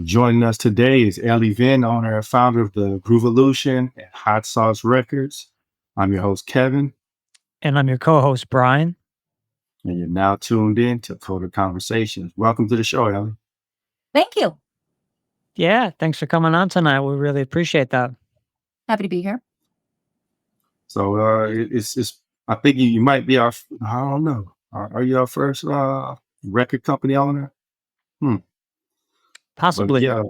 Joining us today is Ellie Vinn, owner and founder of the Groovalution and Hot Sauce Records. I'm your host, Kevin, And I'm your co-host, Brian. and you're now tuned in to Coder Conversations. Welcome to the show, Ellie. Thank you. Yeah, thanks for coming on tonight. We really appreciate that. Happy to be here. So it's I think you might be our, I don't know, are you our first record company owner? But Possibly. yeah,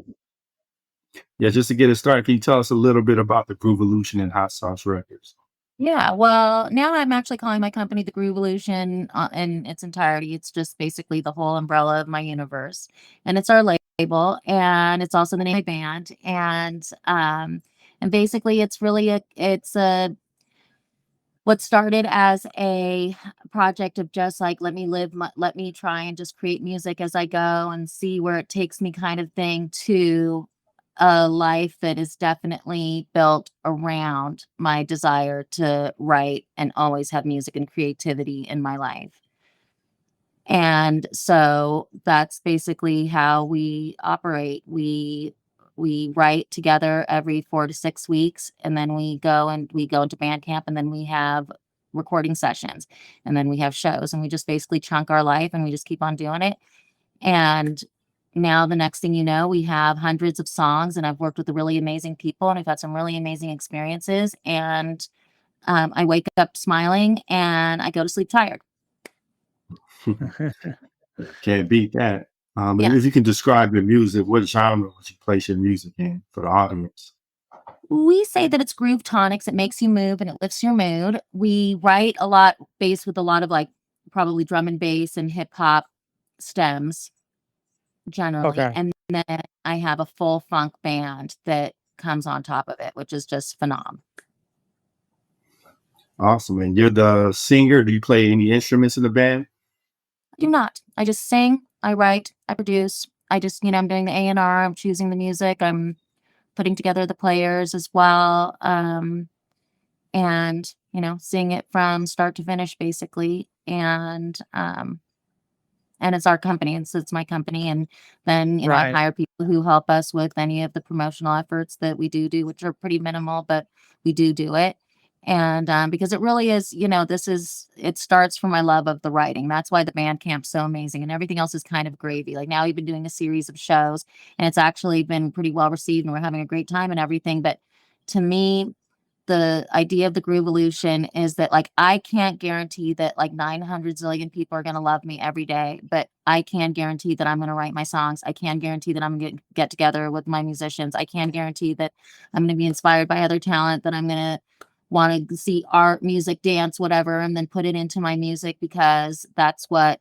just to get it started, can you tell us a little bit about the Groovalution and Hot Sauce Records? Yeah, well, now I'm actually calling my company the Groovalution in its entirety. It's just basically the whole umbrella of my universe, and it's our label, and it's also the name of my band, and basically, it's really what started as a project of just like let me try and just create music as I go and see where it takes me kind of thing to a life that is definitely built around my desire to write and always have music and creativity in my life. And so that's basically how we operate. We write together every 4 to 6 weeks, and then we go into band camp, and then we have recording sessions, and then we have shows, and we just basically chunk our life and we just keep on doing it. And now the next thing you know, we have hundreds of songs, and I've worked with really amazing people, and I've had some really amazing experiences. And I wake up smiling and I go to sleep tired. Can't beat that. Yeah. If you can describe your music, what genre would you place your music in for the audience? We say that it's groove tonics. It makes you move and it lifts your mood. We write a lot based with a lot of like probably drum and bass and hip hop stems generally. Okay. And then I have a full funk band that comes on top of it, which is just phenomenal. Awesome. And you're the singer. Do you play any instruments in the band? I do not. I just sing, I write, I produce. I'm doing the A&R, I'm choosing the music, I'm putting together the players as well. And seeing it from start to finish basically. And it's our company, and so it's my company. And then, I Right. hire people who help us with any of the promotional efforts that we do, which are pretty minimal, but we do it. And because it really is, it starts from my love of the writing. That's why the band camp's so amazing, and everything else is kind of gravy. Like now we've been doing a series of shows, and it's actually been pretty well received, and we're having a great time and everything. But to me, the idea of the Groovalution is that like I can't guarantee that like 900 zillion people are going to love me every day, but I can guarantee that I'm going to write my songs. I can guarantee that I'm going to get together with my musicians. I can guarantee that I'm going to be inspired by other talent, that I'm going to want to see art, music, dance, whatever, and then put it into my music because that's what,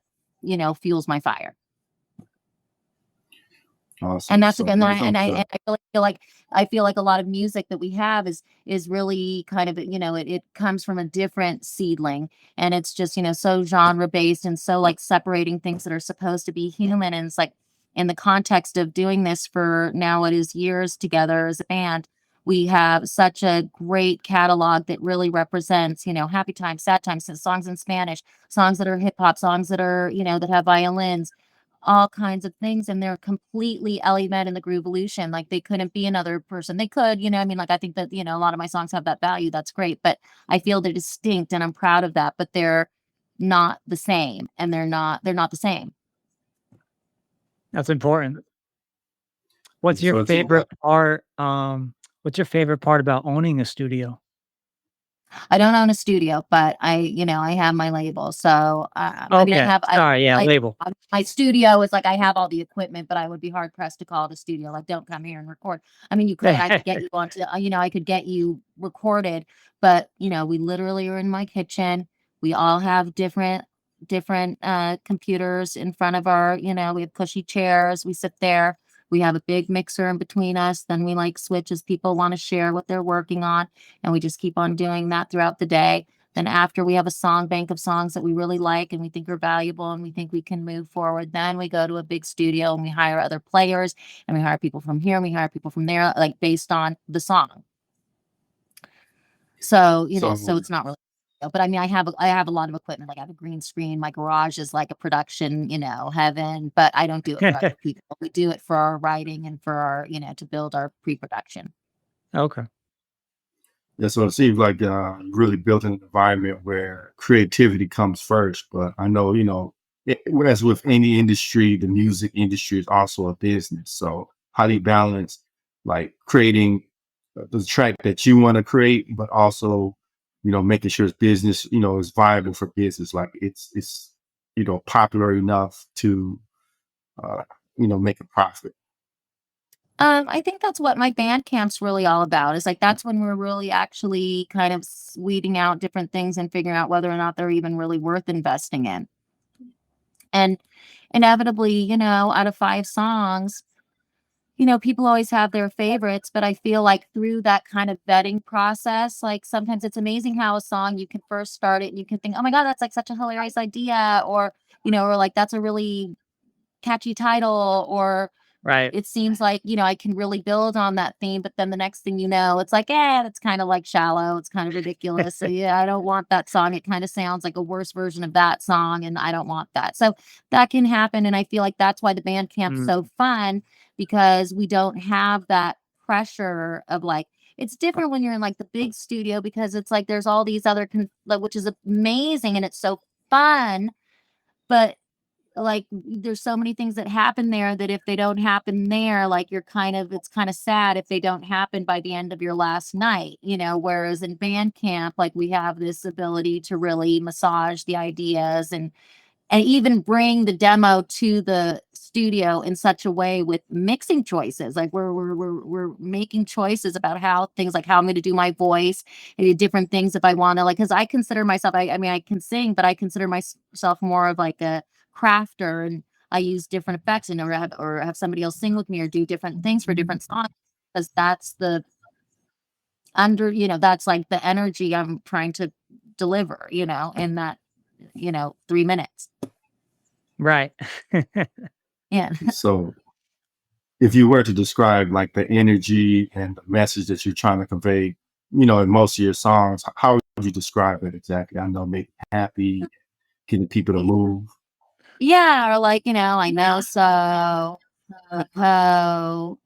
fuels my fire. Awesome. And that's So again, when it and comes to- I feel like a lot of music that we have is really kind of, it comes from a different seedling, and it's just, so genre based and so like separating things that are supposed to be human. And it's like in the context of doing this for now, it is years together as a band. We have such a great catalog that really represents, happy times, sad times, songs in Spanish, songs that are hip hop, songs that are, that have violins, all kinds of things, and they're completely Ellie Med in the Groovalution. Like they couldn't be another person. They could, I mean, like I think that, a lot of my songs have that value. That's great, but I feel they're distinct and I'm proud of that, but they're not the same, and they're not the same. That's important. What's so your it's- favorite part? What's your favorite part about owning a studio? I don't own a studio, but I have my label. So, I mean, Okay. Sorry, yeah, label. my studio is like, I have all the equipment, but I would be hard pressed to call it a studio. Like, don't come here and record. I mean, you could, I could get you onto, I could get you recorded, but we literally are in my kitchen. We all have different computers in front of our, we have cushy chairs. We sit there. We have a big mixer in between us. Then we like switch as people want to share what they're working on. And we just keep on doing that throughout the day. Then after we have a song bank of songs that we really like and we think are valuable and we think we can move forward, then we go to a big studio and we hire other players, and we hire people from here and we hire people from there, like based on the song. So, so it's not really. But I mean, I have a lot of equipment. Like I have a green screen. My garage is like a production, heaven. But I don't do it for other people. We do it for our writing and for our, to build our pre-production. Okay. Yeah, so it seems like really built an environment where creativity comes first. But I know, as with any industry, the music industry is also a business. So how do you balance like creating the track that you want to create, but also, making sure it's business, is viable for business, like it's popular enough to make a profit. I think that's what my band camp's really all about. Is like that's when we're really actually kind of weeding out different things and figuring out whether or not they're even really worth investing in. And inevitably, out of 5 songs, people always have their favorites, but I feel like through that kind of vetting process, like sometimes it's amazing how a song you can first start it and you can think, oh my God, that's like such a hilarious idea, or like that's a really catchy title, or Right. it seems like, I can really build on that theme, but then the next thing you know, it's like, that's kind of like shallow. It's kind of ridiculous. So yeah, I don't want that song. It kind of sounds like a worse version of that song, and I don't want that. So that can happen. And I feel like that's why the band camp's so fun, because we don't have that pressure of like, it's different when you're in like the big studio, because it's like there's all these other, which is amazing and it's so fun. But like there's so many things that happen there that if they don't happen there, like it's kind of sad if they don't happen by the end of your last night, whereas in band camp, like we have this ability to really massage the ideas and even bring the demo to the studio in such a way with mixing choices. Like we're making choices about how things, like how I'm going to do my voice, and different things if I want to, like, because I consider myself, I mean, I can sing, but I consider myself more of like a crafter, and I use different effects and or have somebody else sing with me or do different things for different songs, because that's that's like the energy I'm trying to deliver, in that 3 minutes. Right. Yeah. So if you were to describe like the energy and the message that you're trying to convey, in most of your songs, how would you describe it exactly? I know, make happy, getting people to move. Yeah, or like, I know so,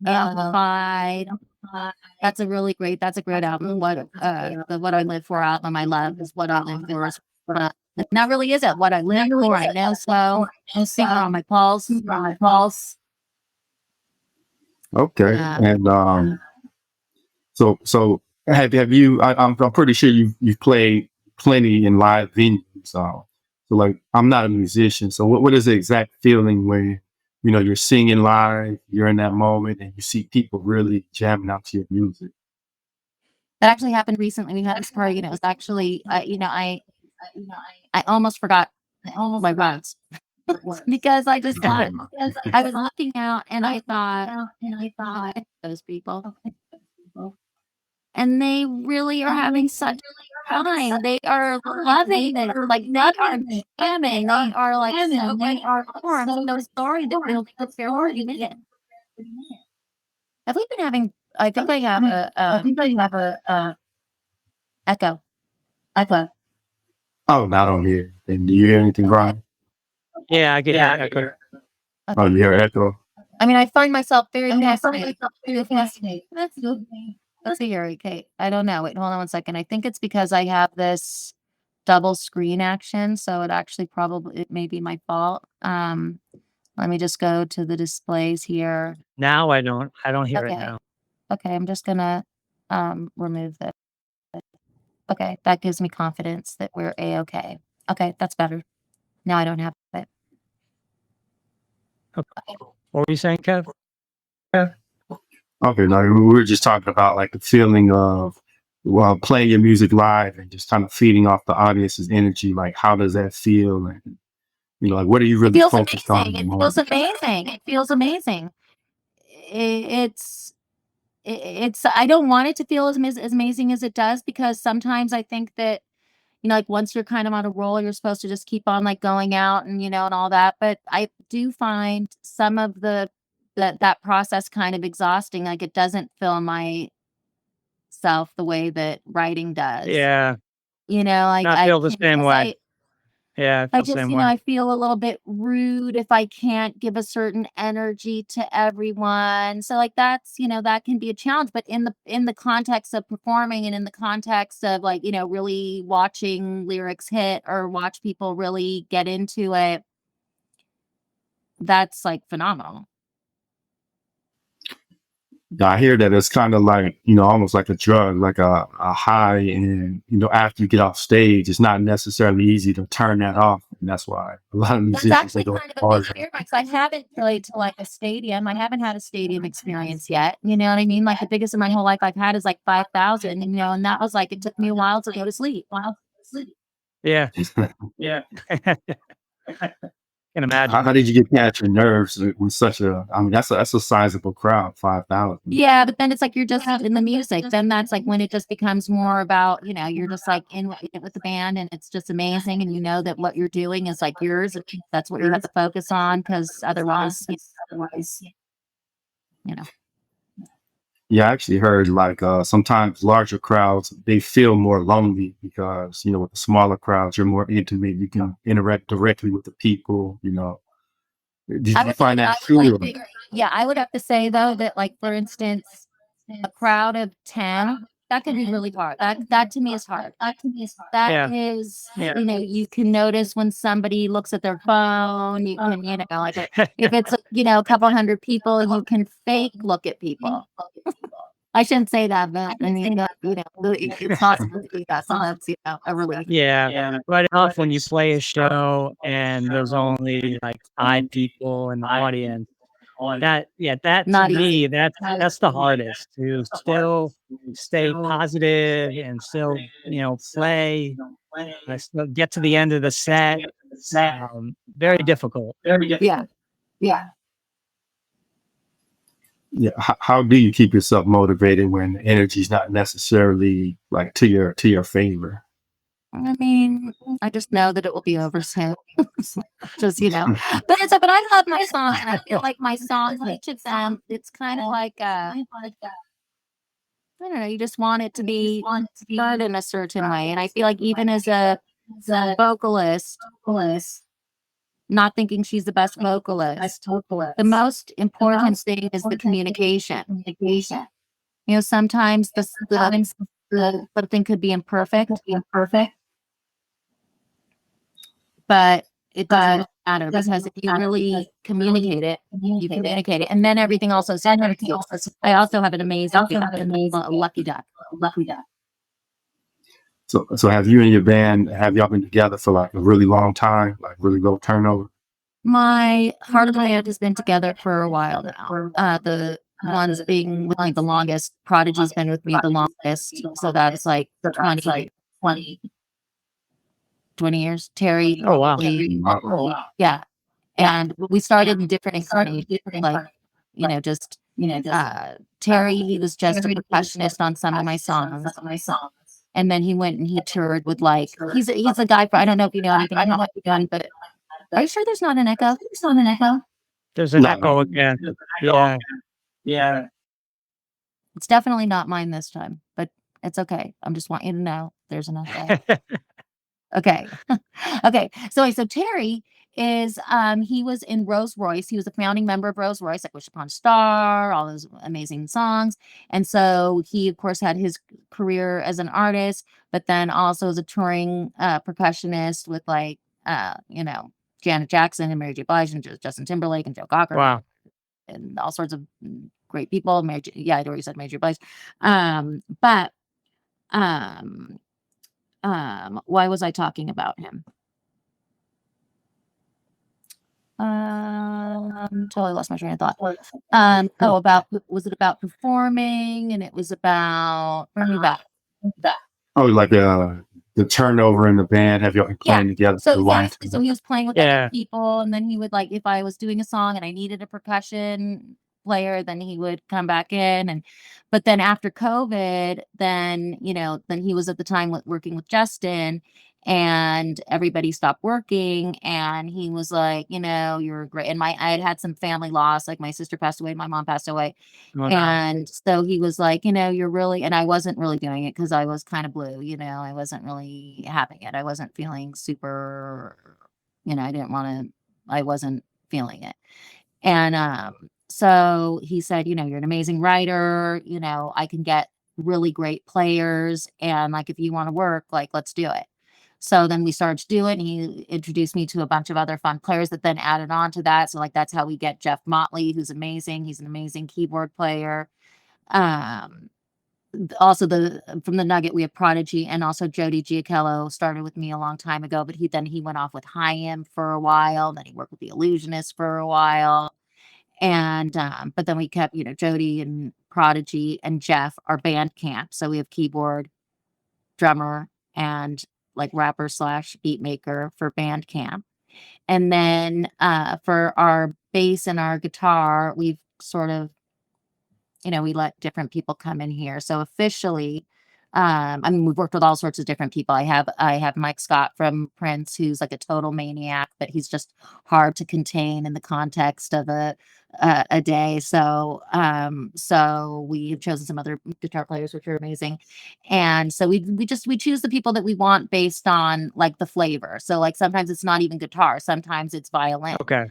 amplified. That's a great album. What I live for album, I love is what I live for. And that really is it. What I live for. I know so. I see it on my pulse. Okay. Yeah. And so have you? I'm pretty sure you've played plenty in live venues. So like I'm not a musician. So what is the exact feeling when you're singing live, you're in that moment, and you see people really jamming out to your music? That actually happened recently. We had this party, and it was actually, I almost forgot my words because I just thought, I was looking out and I thought, those people, and they really are having such time. They are loving it. Like they are jamming. They are like, they are. I'm so sorry that we'll be there 40 minutes. Have we been having? I think I have a echo. Oh, not on here. And do you hear anything, Brian? Yeah, I get it. Oh, you hear echo? I mean, I find myself very fascinated. Let's see here, Kate. I don't know. Wait, hold on one second. I think it's because I have this double screen action, so it may be my fault. Let me just go to the displays here. Now I don't hear it Okay. now. Okay, I'm just gonna remove this. Okay, that gives me confidence that we're a-okay. Okay, that's better. Now I don't have it. Okay. What were you saying, Kev? Okay, no, we were just talking about like the feeling of playing your music live and just kind of feeding off the audience's energy. Like, how does that feel? And like, what are you really focused on? It feels amazing. It feels amazing. It's. I don't want it to feel as amazing as it does, because sometimes I think that like once you're kind of on a roll, you're supposed to just keep on like going out and and all that. But I do find some of that process kind of exhausting. Like it doesn't fill myself the way that writing does. Yeah. Like I I feel the can't, same 'cause way. Yeah, I I feel the just, same way. I feel a little bit rude if I can't give a certain energy to everyone. So like that can be a challenge. But in the context of performing and in the context of like, really watching lyrics hit or watch people really get into it, that's like phenomenal. Yeah, I hear that it's kind of like, almost like a drug, like a high. And, after you get off stage, it's not necessarily easy to turn that off. And that's why a lot of That's musicians, they actually go kind of a big hard. fear because I haven't played to like a stadium. I haven't had a stadium experience yet. You know what I mean? Like the biggest in my whole life I've had is like 5,000, and that was like, it took me a while to go to sleep. Yeah, yeah. Can imagine. How did you get past your nerves with such that's a sizable crowd, 5,000. Yeah, but then it's like you're just in the music. Then that's like when it just becomes more about, you're just like with the band and it's just amazing. And you know that what you're doing is like yours. And that's what you have to focus on because otherwise, you know. Yeah, I actually heard like sometimes larger crowds, they feel more lonely because, with the smaller crowds, you're more intimate. You can interact directly with the people. Did I you would, find I that would true? like to, yeah, I would have to say though that like for instance, a crowd of 10, that can be really hard. That to me is hard. That Yeah, is, you can notice when somebody looks at their phone. You can, like if it's a couple hundred people, you can fake look at people. I shouldn't say that, but I mean, it's possible to do that. So that's a relief. yeah. Right enough when you play a show and there's only like 5 people in the audience. That to Not easy. me, that's the hardest to still stay positive and still, play, still get to the end of the set. Very difficult. Yeah. Yeah. How do you keep yourself motivated when the energy is not necessarily like to your favor? I mean, I just know that it will be over soon. Just, but I love my songs and I feel like my songs, each of them, it's kind of like, I don't know, you just want it to be done in a certain way. And I feel like even as a vocalist, not thinking she's the best vocalist, the most important thing is the communication. Sometimes something could be imperfect, but it doesn't matter because if you really communicate it, you communicate it, and then everything also sounds. I also have an amazing, a lucky duck. So have you and your band, have y'all been together for like a really long time, like really low turnover? My heart of the band has been together for a while now. The ones being with me the longest, Prodigy's been with me the longest, so that's like 20 years. Terry, Oh wow. yeah, and we started in different incarnations, like just Terry. He was just a percussionist on some of my songs, and then he went and he toured with like he's a guy for I don't know if you know anything. I don't know what you've done, but are you sure there's not an echo? There's an No. echo again. Yeah. It's definitely not mine this time, but it's okay. I'm just want you to know there's an echo. Okay. Okay. So Terry is he was in Rolls Royce. He was a founding member of Rolls Royce, like Wish Upon a Star, all those amazing songs. And so he of course had his career as an artist, but then also as a touring percussionist with like Janet Jackson and Mary J. Blige and Justin Timberlake and Joe Cocker Wow. and all sorts of great people. I'd already said Mary J. Blige. But why was I talking about him? Totally lost my train of thought. Was it about performing? And it was about bring me back. Oh, like the turnover in the band. Have y'all been playing together for a long time? So he was playing with Yeah. other people, and then he would like if I was doing a song and I needed a percussion player, then he would come back in. But then after COVID, then he was at the time working with Justin, and everybody stopped working, and he was like, you're great. And I had had some family loss, like my sister passed away, my mom passed away. Oh, no. And so he was like, you're really, and I wasn't really doing it because I was kind of blue, I wasn't really having it. I wasn't feeling super, I didn't want to, I wasn't feeling it. And so he said, you're an amazing writer, I can get really great players. And like, if you want to work, like, let's do it. So then we started to do it, and he introduced me to a bunch of other fun players that then added on to that. So like that's how we get Jeff Motley, who's amazing. He's an amazing keyboard player. Um, Also from the Nugget, we have Prodigy, and also Jody Giacello started with me a long time ago, but he went off with Haim for a while. Then he worked with the Illusionist for a while. And but then we kept, Jody and Prodigy and Jeff our band camp. So we have keyboard, drummer, and like rapper slash beat maker for band camp. And then for our bass and our guitar, we've sort of, we let different people come in here. So officially, I mean, we've worked with all sorts of different people. I have Mike Scott from Prince, who's like a total maniac, but he's just hard to contain in the context of a day. So we have chosen some other guitar players, which are amazing. And so we choose the people that we want based on like the flavor. So like sometimes it's not even guitar, sometimes it's violin. Okay.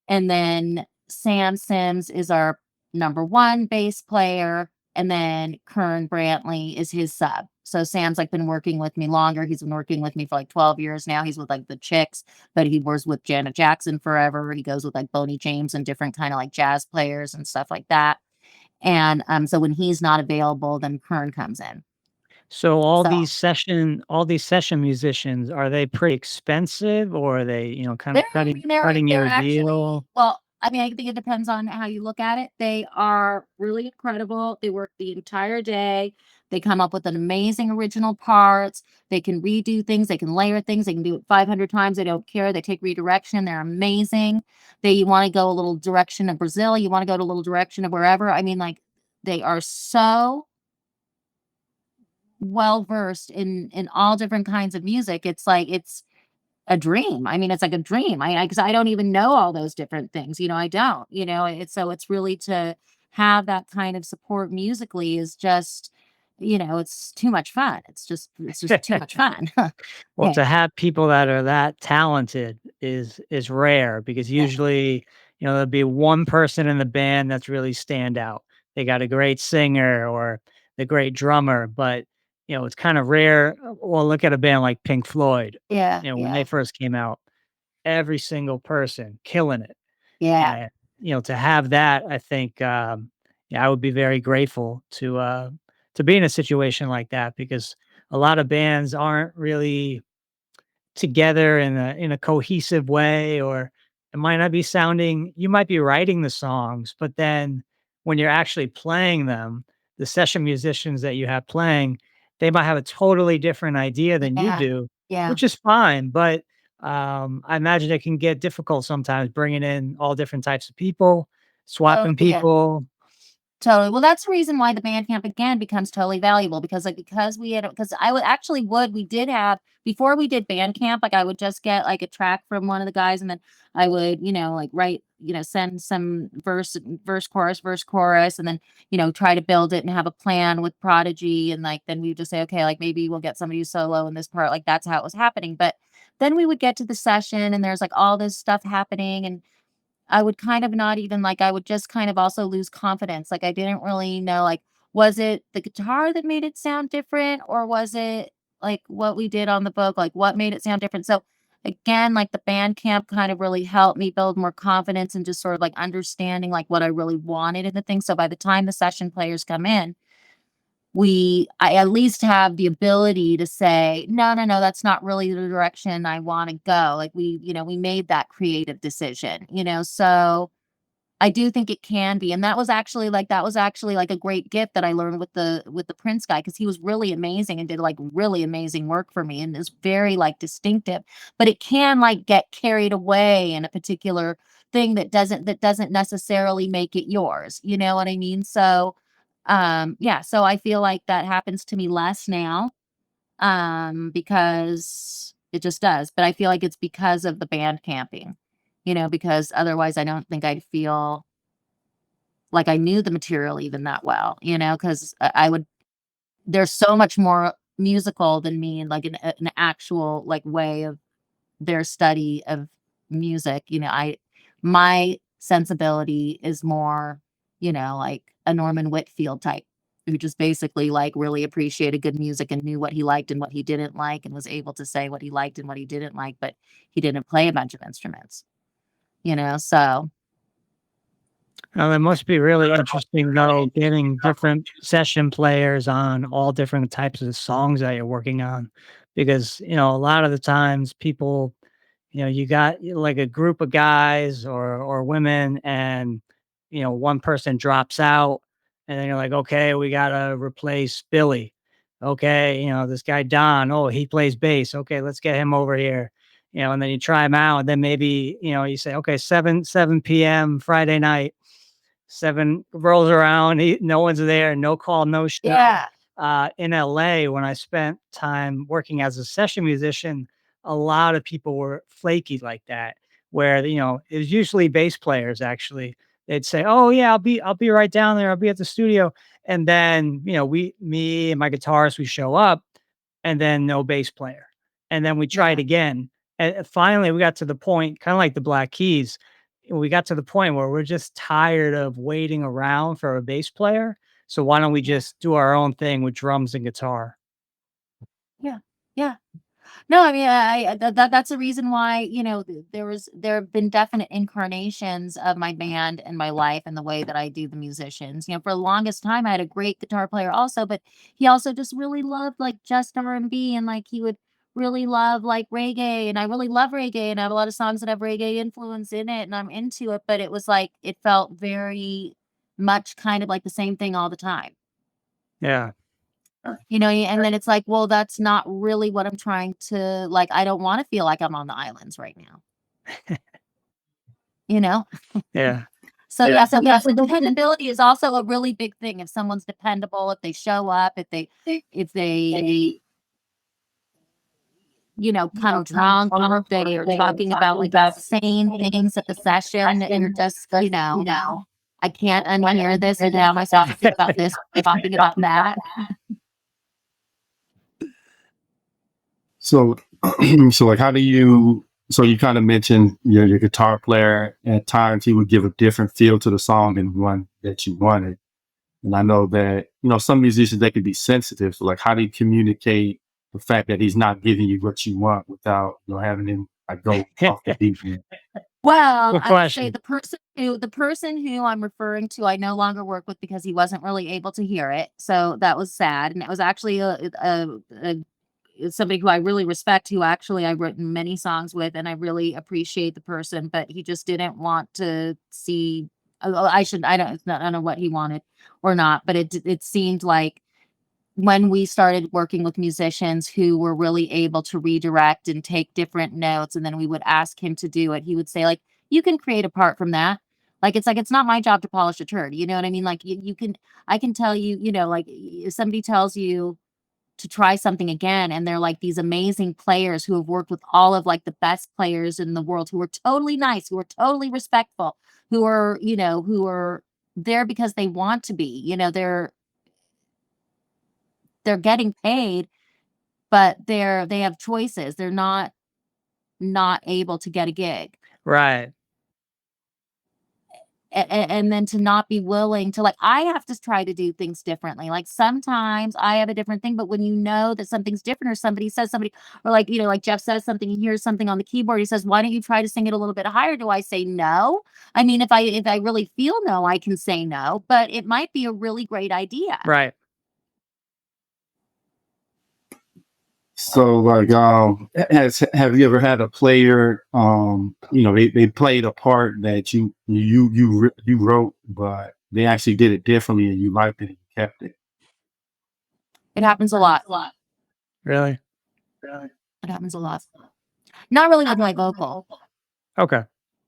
And then Sam Sims is our number one bass player. And then Kern Brantley is his sub. So Sam's like been working with me longer. He's been working with me for like 12 years now. He's with like the Chicks, but he was with Janet Jackson forever. He goes with like Boney James and different kind of like jazz players and stuff like that. And so when he's not available, then Kern comes in. So So all these session musicians, are they pretty expensive, or are they, kind they're, of I mean, cutting you they're a actually, deal? well, I mean, I think it depends on how you look at it. They are really incredible. They work the entire day. They come up with an amazing original parts. They can redo things. They can layer things. They can do it 500 times. They don't care. They take redirection. They're amazing. You want to go a little direction of Brazil. You want to go to a little direction of wherever. I mean, like, they are so well versed in all different kinds of music. It's like, it's a dream. I mean, it's like a dream. Because I don't even know all those different things. I don't. It's really to have that kind of support musically is just, it's too much fun. It's just too much fun. Well, Yeah, to have people that are that talented is rare, because yeah, usually, there'll be one person in the band that's really stand out. They got a great singer or the great drummer, but it's kind of rare. Well, look at a band like Pink Floyd. yeah, When they yeah, first came out, every single person killing it. yeah. And to have that, I think, yeah, I would be very grateful to be in a situation like that, because a lot of bands aren't really together in a cohesive way, or it might not be sounding, you might be writing the songs, but then when you're actually playing them, the session musicians that you have playing, they might have a totally different idea than you Yeah, do, yeah. which is fine. But I imagine it can get difficult sometimes bringing in all different types of people, Oh, swapping yeah. people. Totally. Well, that's the reason why the band camp again becomes totally valuable because I would actually we did have before we did band camp, like I would just get like a track from one of the guys, and then I would, like write, send some verse chorus, and then, try to build it and have a plan with Prodigy. And like then we would just say, okay, like maybe we'll get somebody solo in this part. Like that's how it was happening. But then we would get to the session and there's like all this stuff happening, and I would kind of not even like I would just kind of also lose confidence. Like I didn't really know, like, was it the guitar that made it sound different, or was it like what we did on the book? Like what made it sound different? So again, like the band camp kind of really helped me build more confidence and just sort of like understanding like what I really wanted in the thing. So by the time the session players come in, I at least have the ability to say, no, no, no, that's not really the direction I want to go. Like we made that creative decision, so I do think it can be. And that was actually like a great gift that I learned with the Prince guy, because he was really amazing and did like really amazing work for me and is very like distinctive. But it can like get carried away in a particular thing that doesn't necessarily make it yours. You know what I mean? So yeah, so I feel like that happens to me less now because It just does. But I feel like it's because of the band camping, because otherwise I don't think I'd feel like I knew the material even that well, because I would, there's so much more musical than me and like an actual like way of their study of music. My sensibility is more, like a Norman Whitfield type who just basically like really appreciated good music and knew what he liked and what he didn't like and was able to say what he liked and what he didn't like, but he didn't play a bunch of instruments, so It must be really interesting though, getting different session players on all different types of songs that you're working on, because a lot of the times people, you got like a group of guys or women, and one person drops out, and then you're like, okay, we gotta replace Billy. Okay, this guy Don, oh, he plays bass. Okay, let's get him over here. And then you try him out, and then maybe you say, okay, 7 p.m. Friday night. 7 rolls around, no one's there, no call, no show. yeah. In LA, when I spent time working as a session musician, a lot of people were flaky like that, where it was usually bass players actually. They'd say, "Oh yeah, I'll be right down there. I'll be at the studio." And then, me and my guitarist, we show up, and then no bass player. And then we tried again. And finally we got to the point, kind of like the Black Keys, we got to the point where we're just tired of waiting around for a bass player. So why don't we just do our own thing with drums and guitar? Yeah. Yeah. No, I mean, that's the reason why, there have been definite incarnations of my band and my life and the way that I do the musicians. For the longest time, I had a great guitar player also, but he also just really loved like just R&B, and like he would really love like reggae, and I really love reggae, and I have a lot of songs that have reggae influence in it, and I'm into it, but it was like it felt very much kind of like the same thing all the time. Yeah. And then it's like, well, that's not really what I'm trying to like. I don't want to feel like I'm on the islands right now, you know? Yeah. So so dependability is also a really big thing. If someone's dependable, if they show up, if they come drunk, or if they are talking about like the same things at the session, and you're just, I can't unhear this and now myself to think about this, talking about that. So, so like, how do you? So you kind of mentioned your guitar player. At times, he would give a different feel to the song than one that you wanted. And I know that some musicians, they can be sensitive. So like, how do you communicate the fact that he's not giving you what you want without having him like go off the deep end? Well, Good I would say question. the person who I'm referring to, I no longer work with because he wasn't really able to hear it. So that was sad. And it was actually somebody who I really respect, who actually I've written many songs with, and I really appreciate the person, but he just didn't want to see. I don't know what he wanted or not, but it seemed like when we started working with musicians who were really able to redirect and take different notes, and then we would ask him to do it, he would say like, you can create apart from that. Like, it's not my job to polish a turd. You know what I mean? Like you can, I can tell you, like if somebody tells you to try something again, and they're like these amazing players who have worked with all of like the best players in the world, who are totally nice, who are totally respectful, who are there because they want to be, they're getting paid, but they have choices. They're not able to get a gig. Right. And then to not be willing to, like, I have to try to do things differently. Like sometimes I have a different thing, but when you know that something's different, or somebody says somebody, or like, like Jeff says something, he hears something on the keyboard, he says, why don't you try to sing it a little bit higher? Do I say no? I mean, if I really feel no, I can say no, but it might be a really great idea. Right. So like, have you ever had a player, they played a part that you wrote, but they actually did it differently and you liked it and you kept it? It happens a lot. Really? It happens a lot. Not really with my vocal. Okay.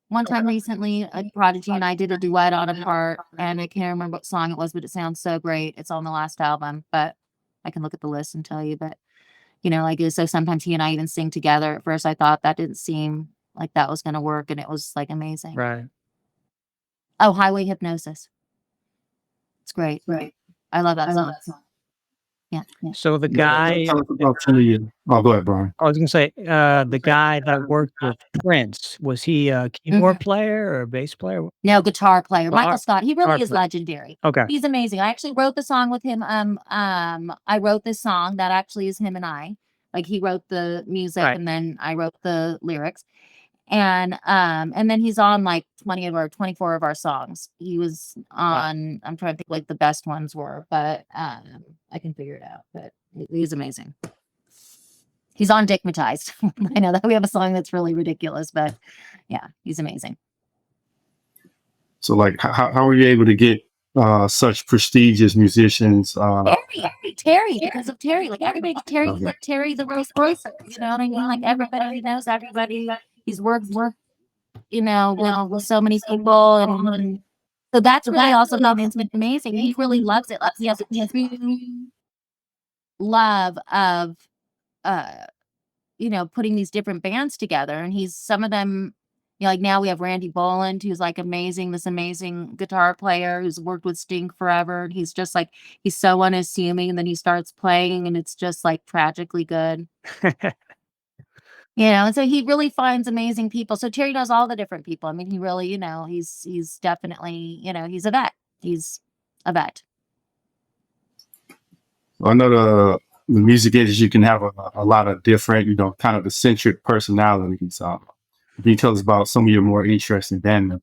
One time recently, Prodigy and I did a duet on a part, and I can't remember what song it was, but it sounds so great. It's on the last album, but I can look at the list and tell you. But like so sometimes he and I even sing together. At first I thought that didn't seem like that was going to work, and it was like amazing. Right. Oh, Highway Hypnosis. It's great. I love that song. Yeah. So the guy, Tell us about some of your. Oh, go ahead, Brian. I was gonna say, the guy that worked with Prince, was he a keyboard player or a bass player? No, guitar player. Michael Guitar- Scott. He guitar really is player. legendary. Okay. He's amazing. I actually wrote the song with him. I wrote this song that actually is him and I. Like he wrote the music Right. and then I wrote the lyrics. And then he's on like 20 of our 24 of our songs. He was on, I'm trying to think like the best ones were, but I can figure it out. But he's amazing. He's on Dickmatized. I know that we have a song that's really ridiculous, but yeah, he's amazing. So, like, how were you able to get such prestigious musicians? Terry, because of Terry, like everybody, Terry the Rose Grocer. You know what I mean? Like everybody knows everybody. He's worked, with so many people, and so that's really also it's been amazing. He really loves it. Like he has a true love of putting these different bands together, and he's some of them. Like now we have Randy Boland, who's like this amazing guitar player who's worked with Sting forever. And he's just like, he's so unassuming, and then he starts playing and it's just like tragically good. And so he really finds amazing people. So Terry knows all the different people. I mean, he really, he's definitely, he's a vet. He's a vet. I know the music industry can have a lot of different, kind of eccentric personalities. Can you tell us about some of your more interesting band members?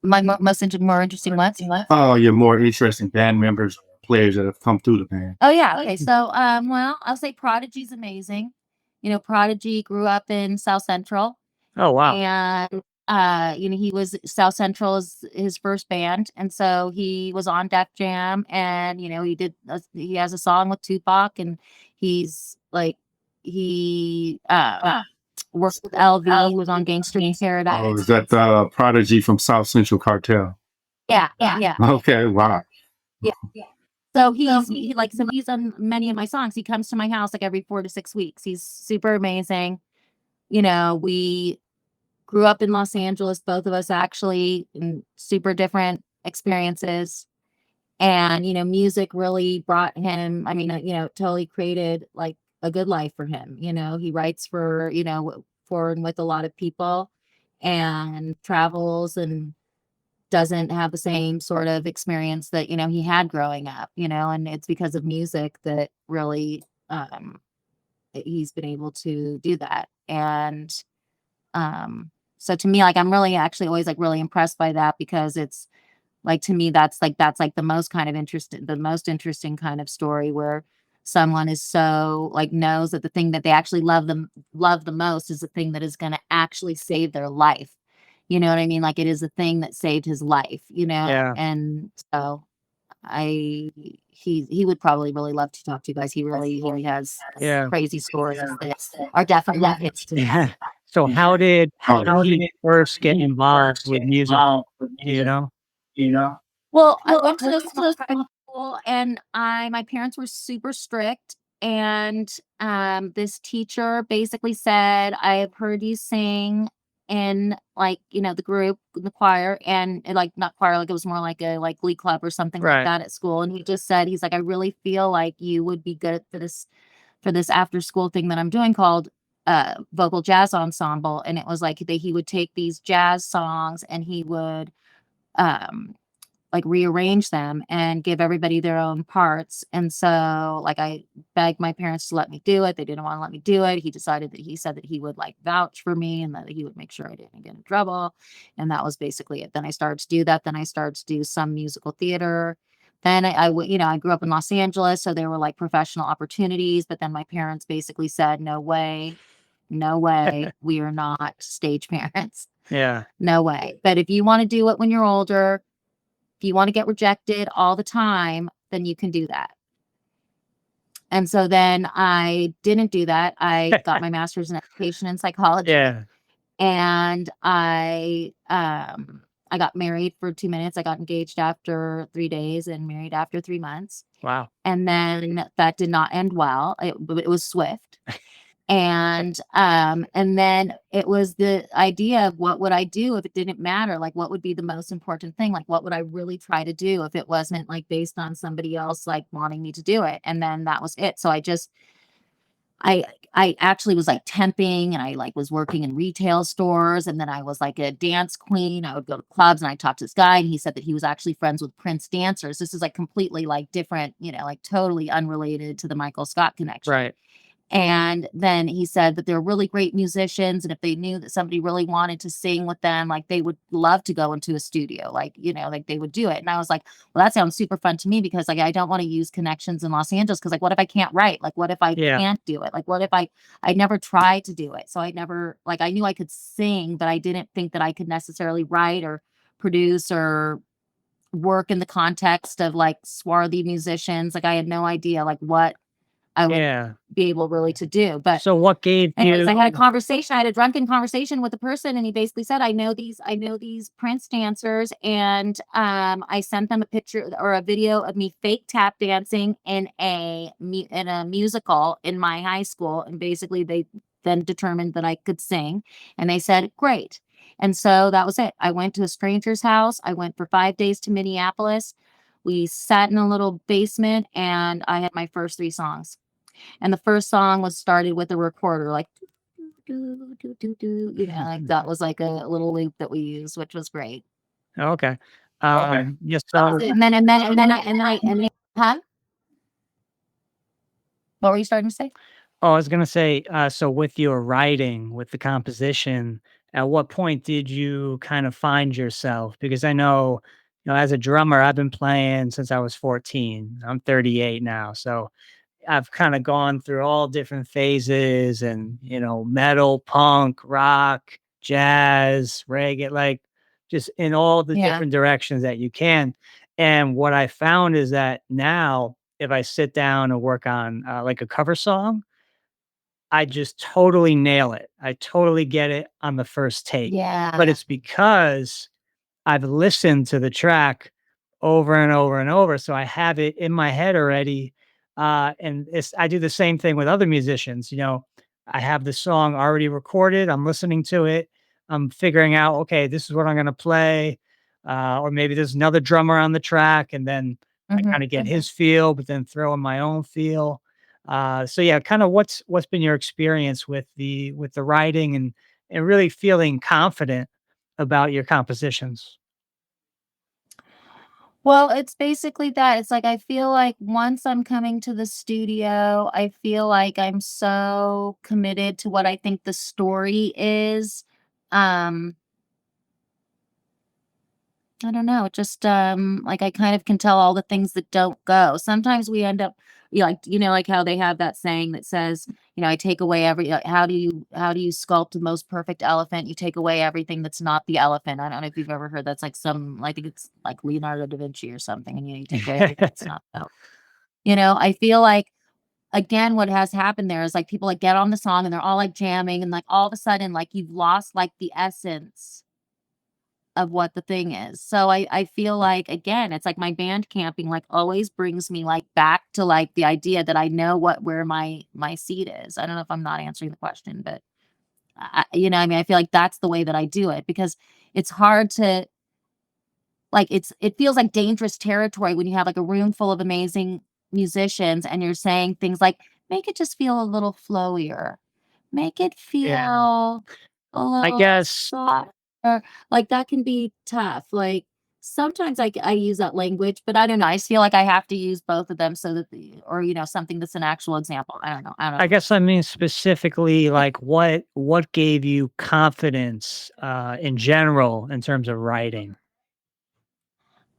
My more interesting what? Oh, your more interesting band members, players that have come through the band. Oh yeah. Okay. So well, I'll say Prodigy's amazing. Prodigy grew up in South Central. Oh wow. And he was South Central is his first band, and so he was on Def Jam, and he has a song with Tupac, and he's like he worked with LV, who was on Gangster in Paradise. Oh, is that Prodigy from South Central Cartel? Yeah. Okay, wow. Yeah. So he's on many of my songs. He comes to my house like every 4 to 6 weeks. He's super amazing. We grew up in Los Angeles, both of us actually, in super different experiences. And, music really brought him, totally created like a good life for him. He writes for and with a lot of people and travels and doesn't have the same sort of experience that, he had growing up, and it's because of music that really, he's been able to do that. And, so to me, like, I'm really actually always like really impressed by that, because it's like, to me, that's like the most interesting kind of story, where someone is so like knows that the thing that they actually love the most is the thing that is going to actually save their life. You know what I mean? Like it is the thing that saved his life, Yeah. And so he would probably really love to talk to you guys. He really has crazy stories that are definitely hits to Yeah. So how did he first get involved with music? Well, I went to school, and my parents were super strict, and this teacher basically said, "I have heard you sing in like the group, the choir, and like not choir, like it was more like a glee club or something like that at school." And he just said, he's like, "I really feel like you would be good for this after school thing that I'm doing called vocal jazz ensemble." And it was like he would take these jazz songs and he would like rearrange them and give everybody their own parts. And so like I begged my parents to let me do it. They didn't want to let me do it. He said that he would like vouch for me and that he would make sure I didn't get in trouble. And that was basically it. Then I started to do that. Then I started to do some musical theater. Then I grew up in Los Angeles, so there were like professional opportunities, but then my parents basically said, no way, we are not stage parents. Yeah. No way. But if you want to do it when you're older, if you want to get rejected all the time, then you can do that. And so then I didn't do that. I got my master's in education and psychology. Yeah. And I I got married for 2 minutes. I got engaged after 3 days and married after 3 months. Wow. And then that did not end well. It was swift. And then it was the idea of what would I do if it didn't matter? Like, what would be the most important thing? Like, what would I really try to do if it wasn't like based on somebody else like wanting me to do it? And then that was it. So I actually was like temping, and I like was working in retail stores, and then I was like a dance queen. I would go to clubs, and I talked to this guy, and he said that he was actually friends with Prince dancers. This is like completely like different, like totally unrelated to the Michael Scott connection. Right. And then he said that they're really great musicians, and if they knew that somebody really wanted to sing with them, like they would love to go into a studio, like, like they would do it. And I was like, well, that sounds super fun to me, because like I don't want to use connections in Los Angeles, because like what if I can't write? Like what if I Yeah. can't do it? Like what if I never tried to do it? So I never, like, I knew I could sing, but I didn't think that I could necessarily write or produce or work in the context of like swarthy musicians. Like I had no idea like what I would Yeah. be able really to do. But So what gave anyways, you? I had a drunken conversation with a person, and he basically said, I know these Prince dancers, and I sent them a picture or a video of me fake tap dancing in a musical in my high school, and basically they then determined that I could sing, and they said, great. And so that was it. I went to a stranger's house. I went for 5 days to Minneapolis. We sat in a little basement, and I had my first 3 songs. And the first song was started with a recorder, like like that was like a little loop that we used, which was great. Okay. Yes. Huh? What were you starting to say? Oh, I was gonna say, so with your writing, with the composition, at what point did you kind of find yourself? Because I know, as a drummer, I've been playing since I was 14. I'm 38 now, so I've kind of gone through all different phases, and metal, punk, rock, jazz, reggae, like just in all the Yeah. different directions that you can. And what I found is that now, if I sit down and work on like a cover song, I just totally nail it. I totally get it on the first take. But Yeah. it's because I've listened to the track over and over and over, so I have it in my head already. And I do the same thing with other musicians. I have the song already recorded. I'm listening to it. I'm figuring out, okay, this is what I'm going to play, or maybe there's another drummer on the track, and then I kind of get his feel, but then throw in my own feel. So yeah, kind of what's been your experience with the writing and really feeling confident about your compositions? Well, it's basically that. It's like I feel like once I'm coming to the studio, I feel like I'm so committed to what I think the story is. Um, I don't know, just, like, I kind of can tell all the things that don't go. Sometimes we end up like how they have that saying that says, "I take away how do you sculpt the most perfect elephant? You take away everything that's not the elephant." I don't know if you've ever heard that's like I think it's like Leonardo da Vinci or something, and, you take away everything that's not the I feel like, again, what has happened there is, like, people, like, get on the song, and they're all, like, jamming, and, like, all of a sudden, like, you've lost, like, the essence of what the thing is. So I feel like, again, it's like my band camping like always brings me like back to like the idea that I know where my seat is. I don't know if I'm not answering the question, but I mean, I feel like that's the way that I do it, because it's hard to like it feels like dangerous territory when you have like a room full of amazing musicians and you're saying things like, make it just feel a little flowier. Make it Yeah. feel a I little guess softer. Like, that can be tough. Like, sometimes I use that language, but I don't know. I just feel like I have to use both of them so that or, something that's an actual example. I don't know. I don't I know. guess I mean specifically, like, what gave you confidence, in general in terms of writing?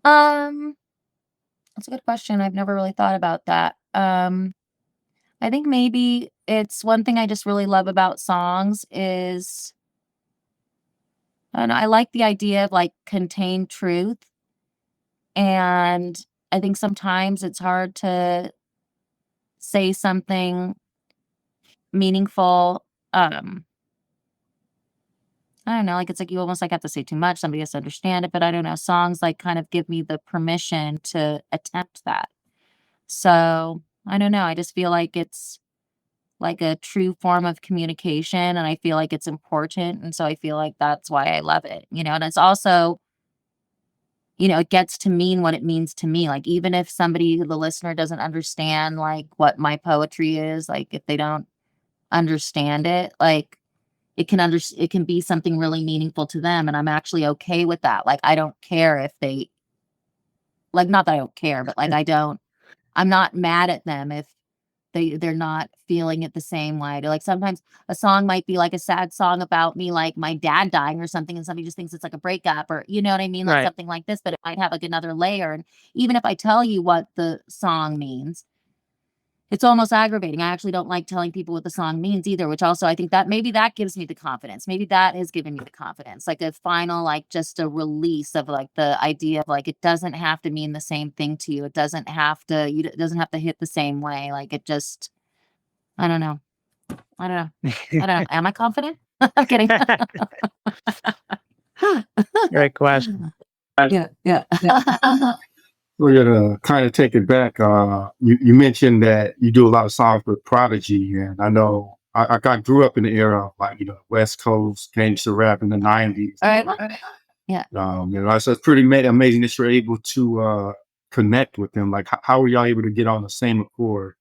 Um, that's a good question. I've never really thought about that. I think maybe it's one thing I just really love about songs is, I don't know, I like the idea of like contained truth. And I think sometimes it's hard to say something meaningful. I don't know, like it's like you almost like have to say too much. Somebody has to understand it, but I don't know. Songs like kind of give me the permission to attempt that. So I don't know. I just feel like it's like a true form of communication, and I feel like it's important. And so I feel like that's why I love it, and it's also, it gets to mean what it means to me. Like, even if the listener doesn't understand like what my poetry is, like if they don't understand it, like it can be something really meaningful to them. And I'm actually okay with that. Like, I don't care if they, like, not that I don't care, but like, I'm not mad at them if they're not feeling it the same way. Like, sometimes a song might be like a sad song about me, like my dad dying or something, and somebody just thinks it's like a breakup, or you know what I mean? Like Right. something like this, but it might have like another layer. And even if I tell you what the song means, it's almost aggravating. I actually don't like telling people what the song means either, which also I think that maybe that gives me the confidence. Maybe that has given me the confidence, like a final, like just a release of like the idea of like, it doesn't have to mean the same thing to you. It doesn't have to, it doesn't have to hit the same way. Like it just, I don't know. I don't know. I don't know. Am I confident? I'm kidding. Great question. Yeah. We're gonna kind of take it back. You mentioned that you do a lot of songs with Prodigy, and I know I grew up in the era of like West Coast gangster rap in the '90s. All right. Yeah. So it's pretty amazing that you're able to connect with them. Like, how were y'all able to get on the same accord?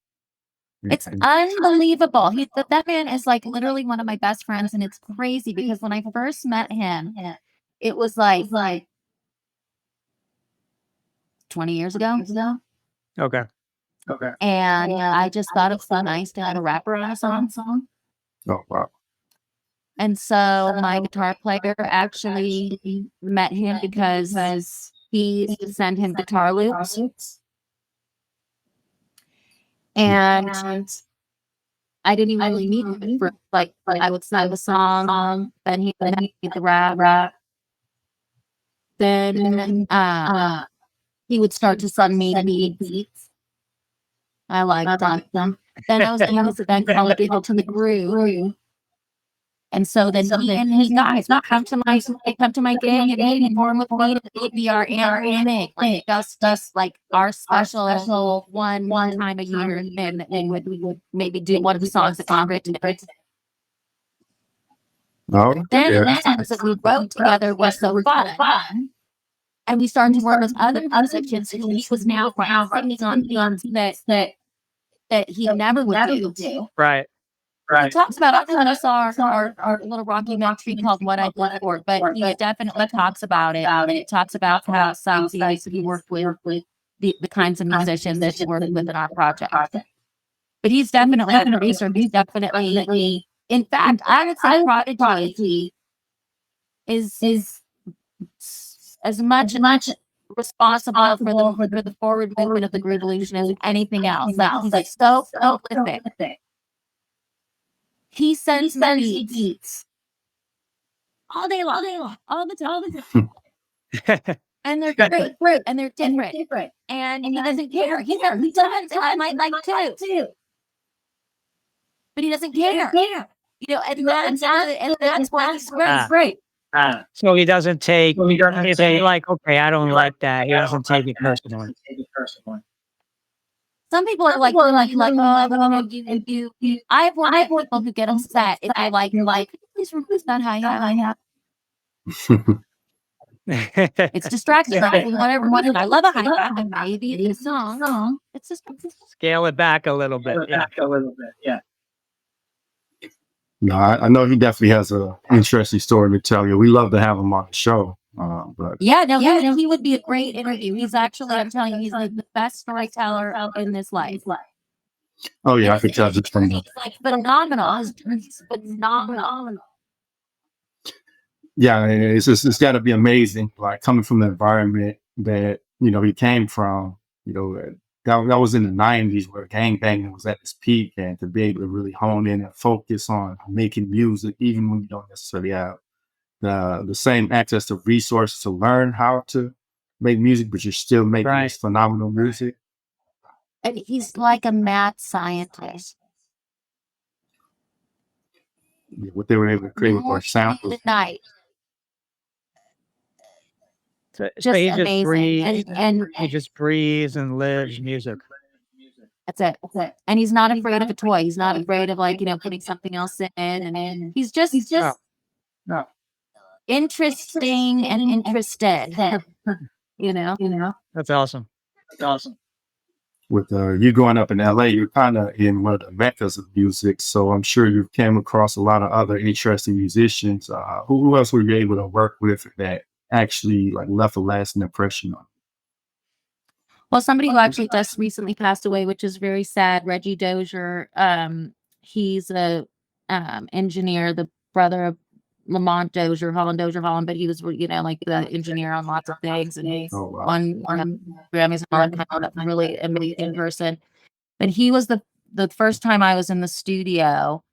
It's unbelievable. That man is like literally one of my best friends, and it's crazy because when I first met him, it was like 20 years ago. Okay. And I just thought it was so nice to have a rapper on a song. Oh wow! And so my guitar player actually met him because he used to send him guitar loops. And I didn't even really need him for like I would send the song, then he would get the rap. Then he would start to send me beats. I liked them. Then I was able to then call people to the groove. And so then he and his guys come to my gig and he'd perform with me. It would be our annual like just like our special one time a year, and we would maybe do one of the songs that I've written. Oh, Then yeah. the songs that we wrote together was so fun. And we started to work with other musicians who he was now singing on things that he never would do. Right. He talks about, I kind of saw our little documentary called What I Did For It, but he definitely talks about it. He talks about how some guys he worked with the kinds of musicians that he worked with in our project. But he's definitely a producer. He's definitely, in fact, I would say Prodigy is as much responsible for the forward movement of the Groovalution as anything else. Like, he's so prolific. He sends me beats all day long, all the time. And they're great, and they're different. And he doesn't care. He does. I might like too. But he doesn't care. And that's why he's great. So he doesn't take, if you're like, okay, I don't like that, he doesn't take it personally. Some people are like, oh, you. I've worked with people who get upset if I like, please remove that hi-hat. It's distracting. Whatever. I love a hi-hat, but maybe it's a song. It's just Scale it back a little bit. Yeah. No, I know he definitely has an interesting story to tell you. We love to have him on the show. But he would be a great interview. He's actually, I'm telling you, he's like the best storyteller in this life. Oh yeah, I could tell just from the. He's like phenomenal. He's phenomenal. Yeah, it's got to be amazing. Like coming from the environment that he came from. That was in the '90s where gangbanging was at its peak, and to be able to really hone in and focus on making music, even when you don't necessarily have the same access to resources to learn how to make music, but you're still making this phenomenal music. And he's like a mad scientist. What they were able to create with our sound. Night. So just he just amazing. And he just breathes and lives music. that's it. And he's not afraid of a toy. He's not afraid of like, putting something else in. And he's No, just no, interesting and interested, you know? that's awesome. With you growing up in LA, you're kind of in one of the meccas of music. So I'm sure you came across a lot of other interesting musicians. Who else were you able to work with that actually like left a lasting impression on Well, somebody who actually just recently passed away, which is very sad, Reggie Dozier. He's a engineer, the brother of Lamont Dozier Holland, but he was, like the engineer on lots of things, and he you? Oh wow. won Grammys and all that kind of stuff. Really amazing person. But he was the first time I was in the studio.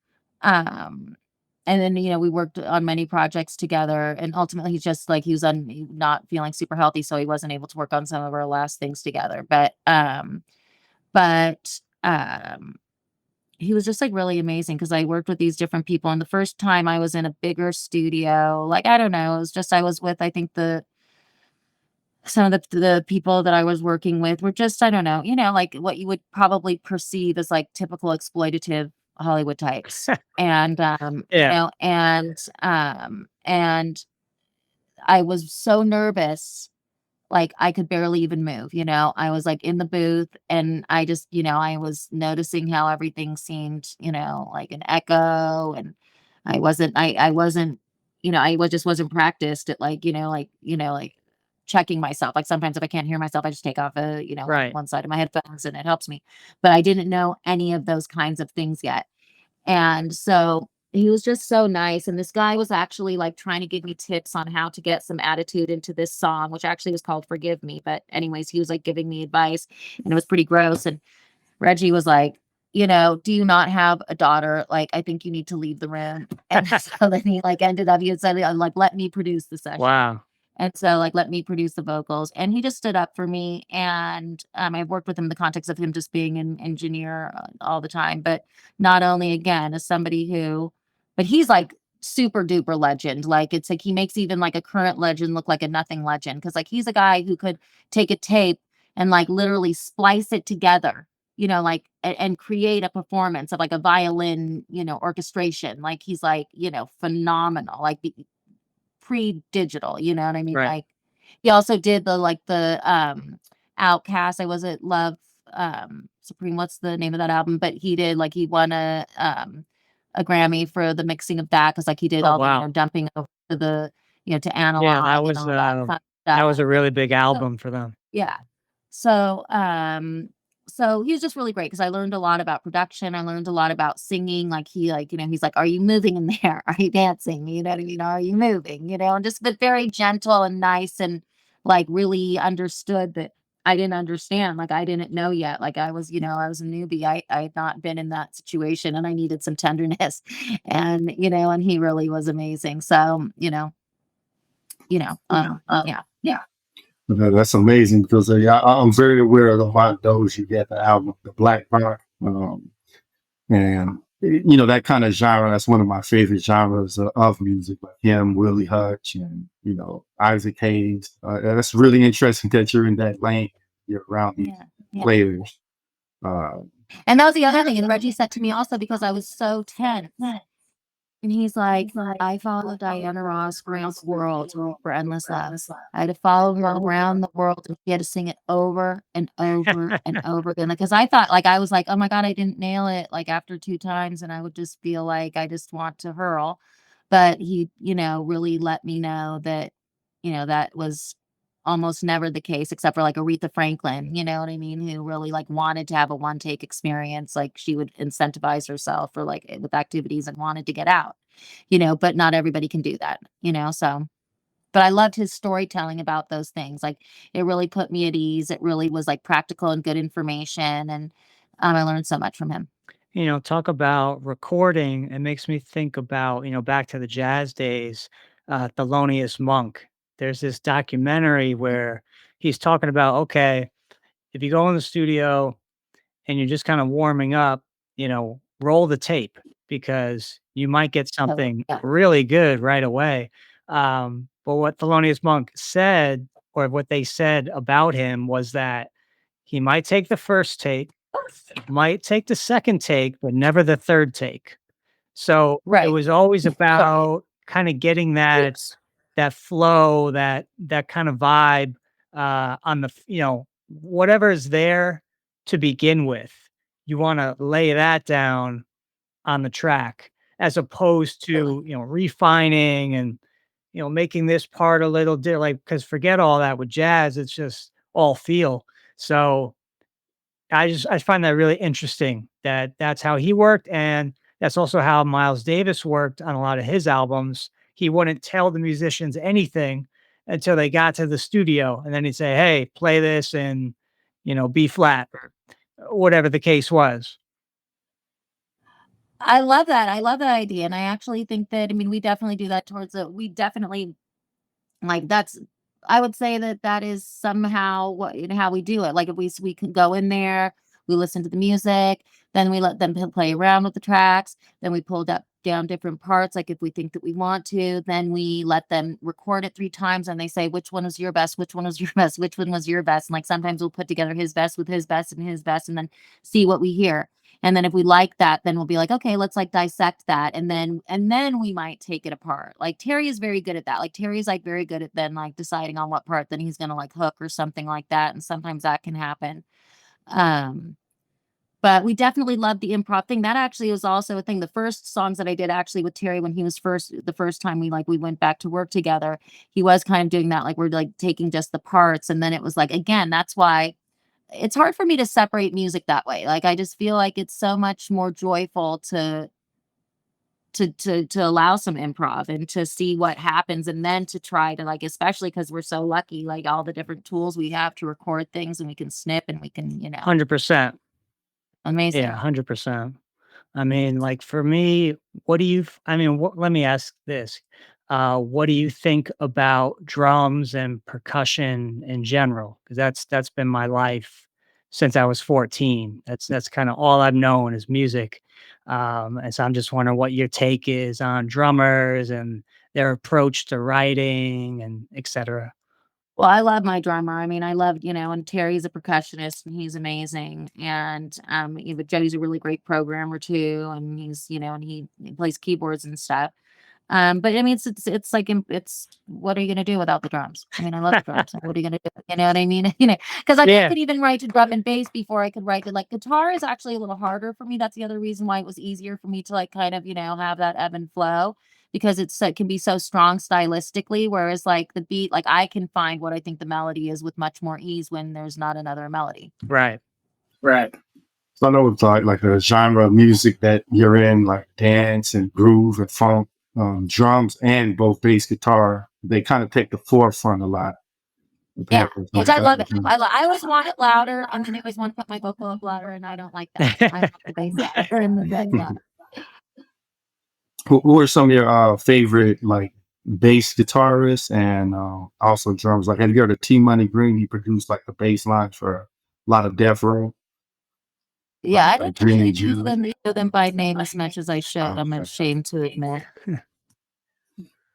Um, and then, we worked on many projects together, and ultimately he's just like, he was not feeling super healthy, so he wasn't able to work on some of our last things together. But he was just like really amazing because I worked with these different people. And the first time I was in a bigger studio, like, I don't know, it was just, I was with, I think some of the people that I was working with were just, I don't know, like what you would probably perceive as like typical exploitative Hollywood types. And, Yeah, and I was so nervous, like I could barely even move, I was like in the booth, and I just, I was noticing how everything seemed, like an echo. And I wasn't, just wasn't practiced at like, like checking myself. Like sometimes if I can't hear myself, I just take off right. one side of my headphones, and it helps me. But I didn't know any of those kinds of things yet. And so he was just so nice. And this guy was actually like trying to give me tips on how to get some attitude into this song, which actually was called Forgive Me. But, anyways, he was like giving me advice, and it was pretty gross. And Reggie was like, do you not have a daughter? Like, I think you need to leave the room. And so then he like ended up, he said, like, let me produce the session. Wow. And so, like, let me produce the vocals. And he just stood up for me. And I've worked with him in the context of him just being an engineer all the time. But not only, again, as somebody but he's like super duper legend. Like, it's like he makes even like a current legend look like a nothing legend. Cause like he's a guy who could take a tape and like literally splice it together, like, and create a performance of like a violin, orchestration. Like, he's like, phenomenal. Like, pre-digital, you know what I mean? Right. Like, he also did Outcast. I was at Love Supreme. What's the name of that album? But he did like he won a Grammy for the mixing of that, because like he did Oh all the wow. dumping over to the to Yeah, analog and all that fun that stuff. was a really big So, album for them. yeah. So, so he was just really great because I learned a lot about production. I learned a lot about singing. Like he, like, he's like, "Are you moving in there? Are you dancing? You know what I mean? Are you moving?" And just but very gentle and nice, and like really understood that I didn't understand. Like I didn't know yet. Like I was a newbie. I had not been in that situation, and I needed some tenderness. And and he really was amazing. So yeah. That's amazing because I'm very aware of the lot of those you get the album, the Black Bar, and that kind of genre. That's one of my favorite genres of music, like him, Willie Hutch, and Isaac Hayes. That's really interesting that you're in that lane. You're around these Yeah. players. Uh, And that was the other thing. And Reggie said to me also, because I was so tense. And he's like, I followed Diana Ross around the world for Endless Love. I had to follow her around the world, and she had to sing it over and over and over again. Because I thought, like, I was like, oh my God, I didn't nail it like after 2 times. And I would just feel like I just want to hurl. But he, really let me know that, that was almost never the case, except for like Aretha Franklin, you know what I mean? Who really like wanted to have a one take experience. Like she would incentivize herself for like with activities and wanted to get out, but not everybody can do that, so. But I loved his storytelling about those things. Like it really put me at ease. It really was like practical and good information. And I learned so much from him. Talk about recording. It makes me think about, back to the jazz days, Thelonious Monk. There's this documentary where he's talking about, okay, if you go in the studio and you're just kind of warming up, roll the tape because you might get So something yeah. really good right away. But what Thelonious Monk said or what they said about him was that he might take the first take, might take the second take, but never the third take. So it Right. was always about kind of getting that flow, that kind of vibe on whatever is there to begin with. You want to lay that down on the track as opposed to refining and making this part a little like because forget all that with jazz, it's just all feel. So I find that really interesting that that's how he worked, and that's also how Miles Davis worked on a lot of his albums. He wouldn't tell the musicians anything until they got to the studio, and then he'd say, "Hey, play this in, B flat," or whatever the case was. I love that. I love that idea. And I actually think that, I mean, we definitely do that we definitely like that's, I would say that that is somehow what, how we do it. Like if we can go in there, we listen to the music, then we let them play around with the tracks, then we pull down different parts. Like if we think that we want to, then we let them record it 3 times and they say, which one was your best? Which one was your best? Which one was your best? And like sometimes we'll put together his best with his best and his best and then see what we hear. And then if we like that, then we'll be like, okay, let's like dissect that. And then we might take it apart. Like Terry is very good at that. Like Terry's like very good at then like deciding on what part then he's gonna like hook or something like that. And sometimes that can happen. Um, but we definitely love the improv thing. That actually was also a thing. The first songs that I did actually with Terry when he was the first time we went back to work together, he was kind of doing that. Like we're like taking just the parts. And then it was like, again, that's why it's hard for me to separate music that way. Like I just feel like it's so much more joyful to allow some improv and to see what happens and then to try to like, especially because we're so lucky, like all the different tools we have to record things and we can snip and we can, 100%. amazing. Yeah, 100%. I mean, like for me, let me ask this. What do you think about drums and percussion in general? Because that's been my life since I was 14. That's kind of all I've known is music. And so I'm just wondering what your take is on drummers and their approach to writing and etc. Well, I love my drummer. I mean, I love, and Terry's a percussionist and he's amazing. And even Joey's a really great programmer too. And he's, and he plays keyboards and stuff. But I mean, it's like it's what are you gonna do without the drums? I mean, I love the drums. Like, what are you gonna do? You know what I mean? Because I Yeah, could even write to drum and bass before I could write to like guitar is actually a little harder for me. That's the other reason why it was easier for me to like kind of have that ebb and flow because it can be so strong stylistically. Whereas like the beat, like I can find what I think the melody is with much more ease when there's not another melody. right. Right. So I know it's like a genre of music that you're in, like dance and groove and funk, drums and both bass guitar. They kind of take the forefront a lot. Yeah, Compared with, which like, I love it. I always want it louder, and then I always want to put my vocal up louder, and I don't like that. I want the bass louder and the bass louder. who are some of your favorite like bass guitarists and also drums? Like, have you heard of T Money Green? He produced like the bass lines for a lot of Death Row, Yeah, I like don't Dream really Jude. know them by name as much as I should. I'm Okay. ashamed to admit.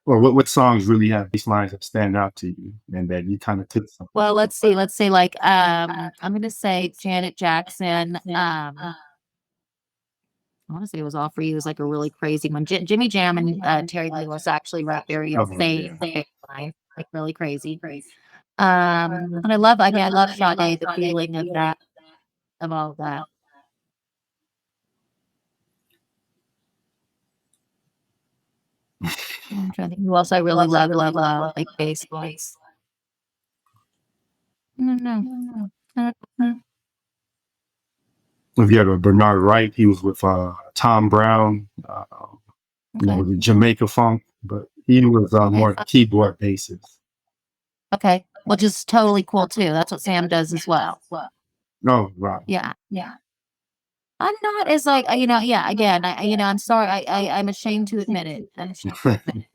Or what songs really have bass lines that stand out to you and that you kind of took something? Well, let's see. Let's say like I'm gonna say Janet Jackson. I want to say it was all for you. It was like a really crazy one. Jimmy Jam and Terry Lewis actually wrote very Oh, insane yeah. bass lines, like really crazy. And I love Sade, the feeling of that, of all that. I'm trying to think who else I really love, like bass lines. No. If you had a Bernard Wright, he was with Tom Brown, Okay. the Jamaica Funk, but he was more keyboard bassist. Okay. Which is totally cool too. That's what Sam does as well. Oh, right. Yeah. I'm not as like, yeah, again, I'm sorry. I'm ashamed to admit it. I'm ashamed to admit it.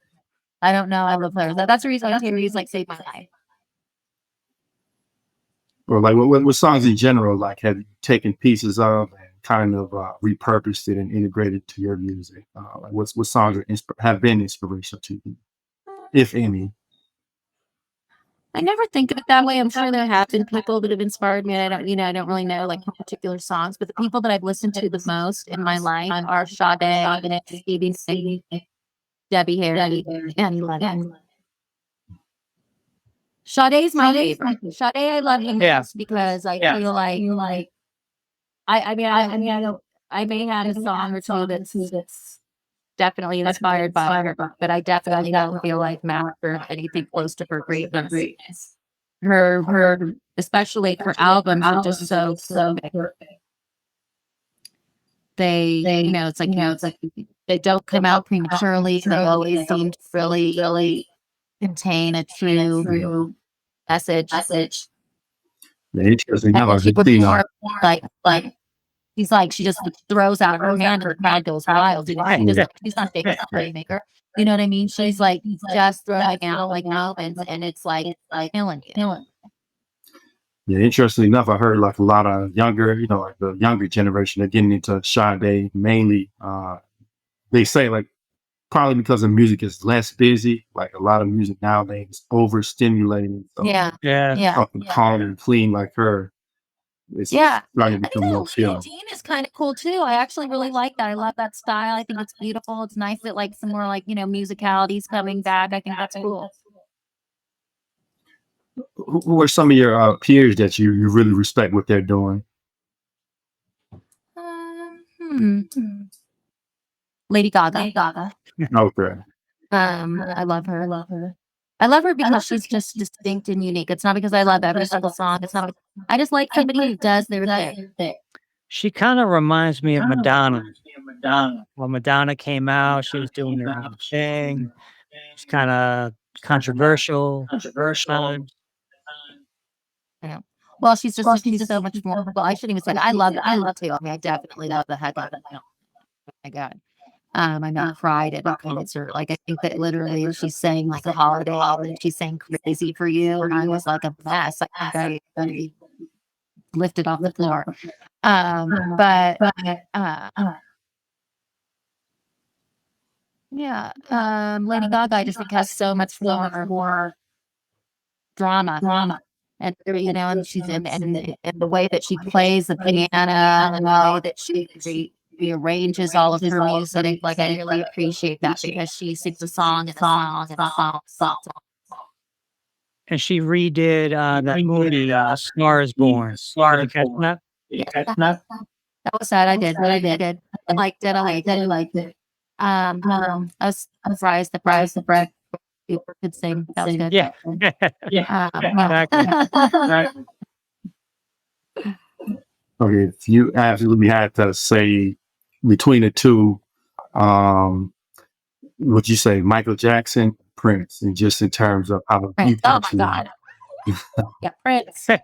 I don't know. I love her. That's the reason why Terry's like saved my life. Or like what songs in general, like have you taken pieces of and kind of repurposed it and integrated to your music? Like what songs have been inspirational to you, if any? I never think of it that way. I'm sure there have been people that have inspired me. I don't, I don't really know like particular songs, but the people that I've listened to the most in my life are Sade, Stevie Nicks, Debbie Harry, and Lennon. Sade's my favorite. Sade, I love him just because I feel like I mean, I don't. I may have a song or two that's definitely inspired by her, but I definitely don't feel like Matt or anything close to her greatness. Her, especially her albums are just so they, it's like they don't come out prematurely. They always seem to really contain a true message. Yeah, interesting. And Now, then she would you know, more like he's like she just throws out her hand and the crowd goes wild. She's not taking a playmaker. You know what I mean? She's like just throwing out like moments, and it's like killing you. yeah, interestingly enough, I heard like a lot of younger, like the younger generation are getting into Sade mainly. They say like probably because the music is less busy, like a lot of music nowadays is overstimulating. So something calm and clean like her. It's starting to become more chill. Jean is kind of cool too. I actually really like that. I love that style. I think it's beautiful. It's nice that like some more like musicality's coming back. I think that's cool. Who are some of your peers that you really respect what they're doing? Lady Gaga. Okay. I love her. I love her because she's just distinct and unique. It's not because I love every single song. It's not. I just like somebody who does their thing. She kind of reminds me of Madonna. When Madonna came out, she was doing her own thing. It's kind of controversial. Yeah. Well, she's so much more. Well, I shouldn't even say that. I love Taylor. I mean, I definitely love the heck out of it. Oh my God. I not cried at a concert. Like I think that literally she sang like a holiday and she sang Crazy for You, and I was like a mess. I think I lifted off the floor. But Lady Gaga I just think has so much more drama. And and she's in the way that she plays the piano and the way that she rearranges all of her music. Like I really appreciate that because she sings a song and a song and a song. And she redid that movie, Star is Born. Did you catch that? That was sad. I did. I liked it. I was surprised the bread people could sing. That was good. Yeah. Exactly. Okay, if you absolutely had to say between the two, would you say Michael Jackson, Prince, and just in terms of how Prince. Oh my God. Yeah, Prince. I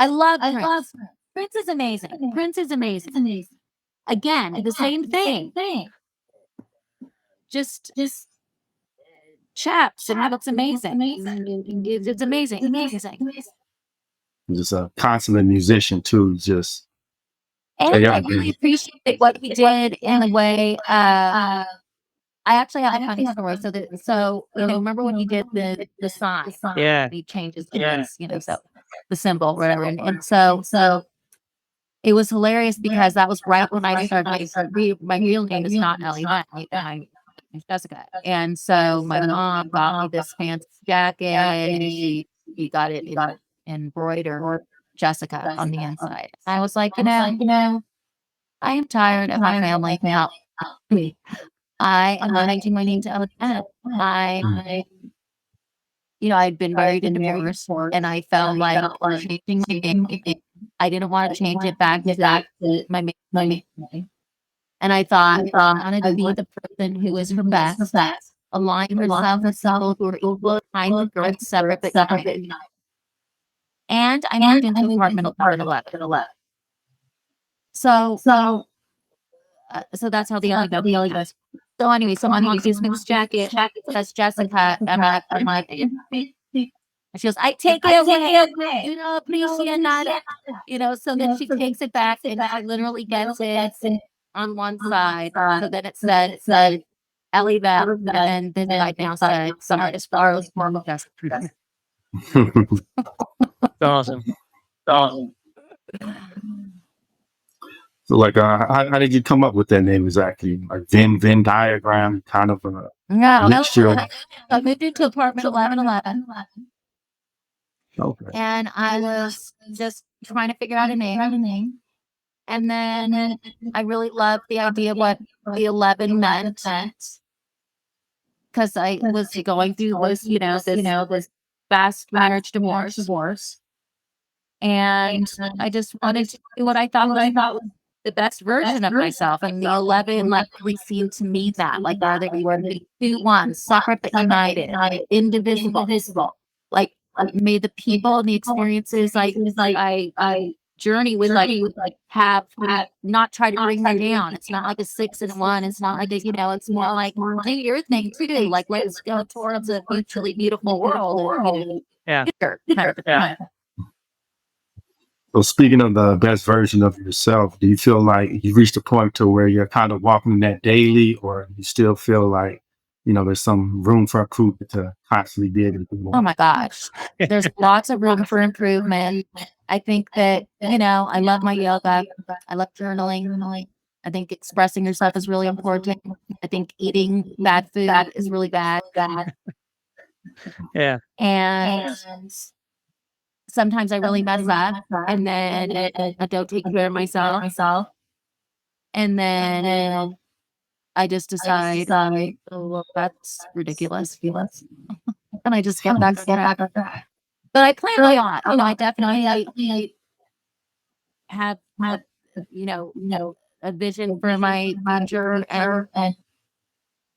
love Prince. Prince is amazing. Again, the same thing. Just chaps and how it's amazing. It's amazing. Just a consummate musician too. Just and I really appreciate what he did in the way. I actually have a funny story. So remember when he did the sign? Yeah. He changes so the symbol, whatever. And so it was hilarious because that was right when I started. My real name is not Ellie. My name is Jessica. And so my mom got me this fancy jacket, and he got it embroidered Jessica on the inside. I was like, I am tired of my family now. I am changing my name to Ellie. I'd been married and divorced, and I felt like changing my name. I didn't want to change it back to my name. And I thought I wanted to be the person who is her best, align herself with people who are equal, kind of good, separate but united. And I moved into an apartment at 11. So that's how the Ellie goes. So anyway, my mom gives me this jacket. That's Jessica, and my she goes, I take it away. Please, not. So then she takes it back, and she literally gets it on one side. So then it said Ellie back, and then right now said sorry as far as more of that's Awesome. So, like, how did you come up with that name exactly? Like Venn diagram, kind of a no. mixture of. I moved into apartment 1111, Okay. and I was just trying to figure out a name. And then I really loved the idea of what the 11 meant, because I was going through this fast marriage divorce, and I just wanted to do what I thought was the best version of myself. And the 11 like really seemed to me that like whether we were the two one separate but united, indivisible, like made the people and the experiences I journey with like have not try to bring me down. It's not like a 6 and 1. It's not like it's more like do your thing too. Like let's go towards a mutually beautiful world. Yeah. Yeah. So, speaking of the best version of yourself, do you feel like you reached a point to where you're kind of walking that daily, or you still feel like there's some room for improvement to constantly be able to do Oh more? my gosh. There's lots of room for improvement. I think that, I love my yoga. I love journaling. I think expressing yourself is really important. I think eating bad food is really bad. Yeah. And sometimes I really mess up, and then I don't take care of myself. And then I just decide, oh, well, that's ridiculous. And I just get back on track. But I plan a lot. I definitely I have a vision for my future and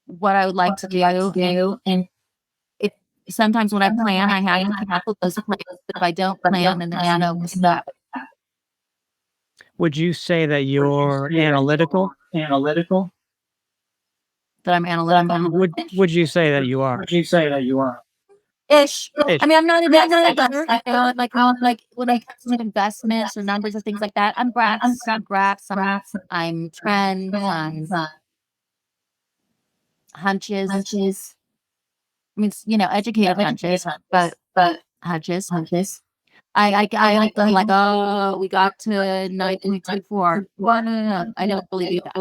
what I would like to do. And if sometimes when I plan, I have to come up with those plans. But if I don't plan, then there's no step. Would you say that you're analytical? That I'm analytical. Would you say that you are? Ish. Ish. I mean, I'm not an expert. Like when it comes to investments or numbers and things like that, I'm graphs. I'm trends. I'm hunches. I mean, educated hunches, but hunches. I like, oh, we got to 9.24. Well, no. I don't believe that.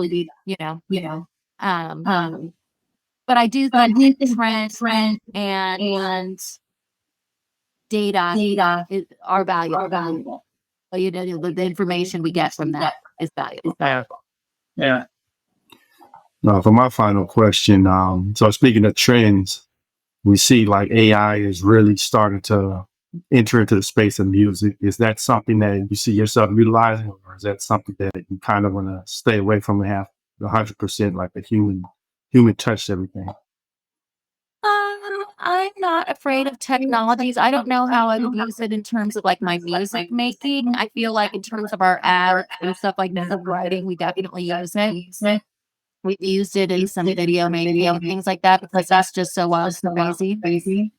But I do think trend and data are valuable. But the information we get from that is valuable. Yeah. For my final question, so speaking of trends, we see like AI is really starting to enter into the space of music. Is that something that you see yourself utilizing, or is that something that you kind of want to stay away from and have 100% like a human touch to everything? I'm not afraid of technologies. I don't know how I would use it in terms of like my music making. I feel like in terms of our art and stuff like that, writing, we definitely use it. We've used it in some video making and things like that because that's just so wild and crazy.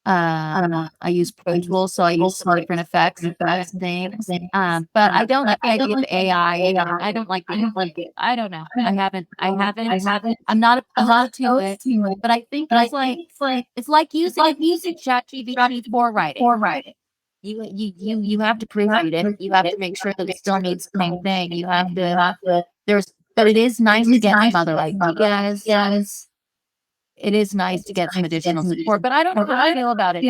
I use Pro Tools, so I use some different effects and things. But I don't like the idea of AI. I don't like it. I don't know. I haven't. I'm not opposed to it, but I think it's like using ChatGPT for writing. You have to proofread it. You have to make sure that it still means the same thing. You have to. But it is nice to get some other ideas. It is nice to get some additional support, but I don't know how I feel about it.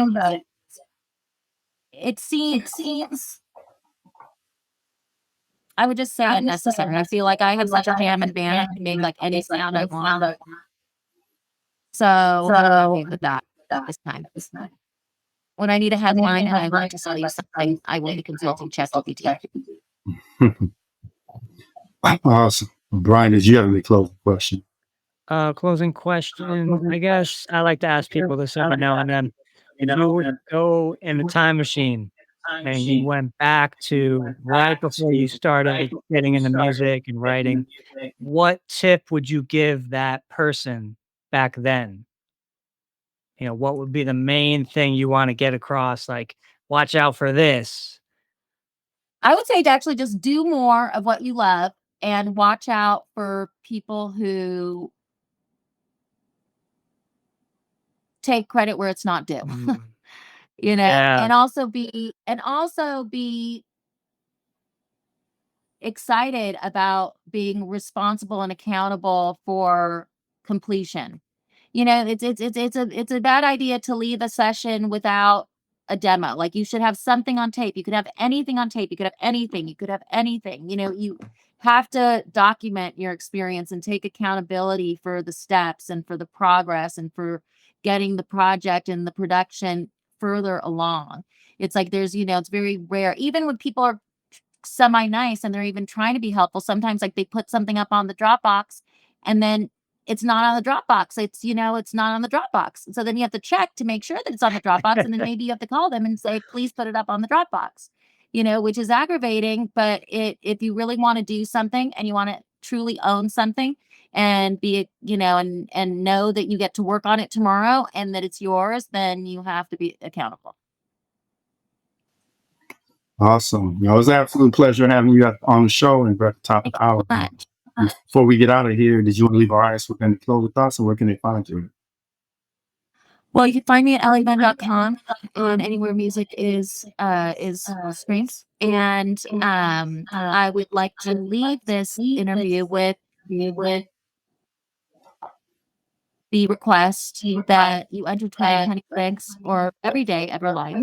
It seems. I would just say unnecessary. I feel like I have such a ham and band to make like any sound I want. So I'm okay with that this time. When I need a headline and I want to tell you something, I will be consulting ChatGPT. Awesome. Brian, did you have any closing question? Closing question. I guess I like to ask people this every now and then. If you would go in a time machine and you went back to right before you started getting into music and writing, what tip would you give that person back then? What would be the main thing you want to get across? Like, watch out for this. I would say to actually just do more of what you love and watch out for people who take credit where it's not due. You know, Yeah. and also be excited about being responsible and accountable for completion. You know, it's a bad idea to leave a session without a demo. Like, you should have something on tape. You could have anything on tape. You could have anything. You could have anything. You know, you have to document your experience and take accountability for the steps and for the progress and for getting the project and the production further along. It's like there's, you know, it's very rare. Even when people are semi nice and they're even trying to be helpful, sometimes like they put something up on the Dropbox and then it's not on the Dropbox. It's, you know, it's not on the Dropbox. So then you have to check to make sure that it's on the Dropbox. And then maybe you have to call them and say, please put it up on the Dropbox, you know, which is aggravating. But if you really want to do something and you want to truly own something and be, you know, and know that you get to work on it tomorrow and that it's yours, then you have to be accountable. Awesome. You know, it was an absolute pleasure having you on the show and at the top of the hour. Much. Before we get out of here, did you want to leave our audience with any closing thoughts, or where can they find you? Well, you can find me at ellievinn.com and anywhere music is streams. And I would like to leave this interview with the request that you enter 2026 or every day of your life.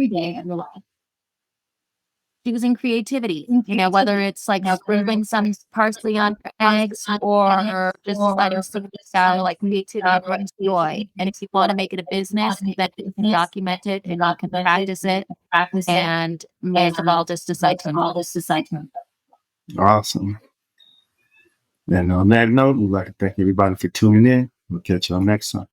Choosing creativity, you know, whether it's like sprinkling some parsley on your eggs or just letting something out, like creativity brings joy. And if you want to make it a business, then you can document it and you can practice it. And most of all, just decide to. Awesome. And on that note, we'd like to thank everybody for tuning in. We'll catch you on next time.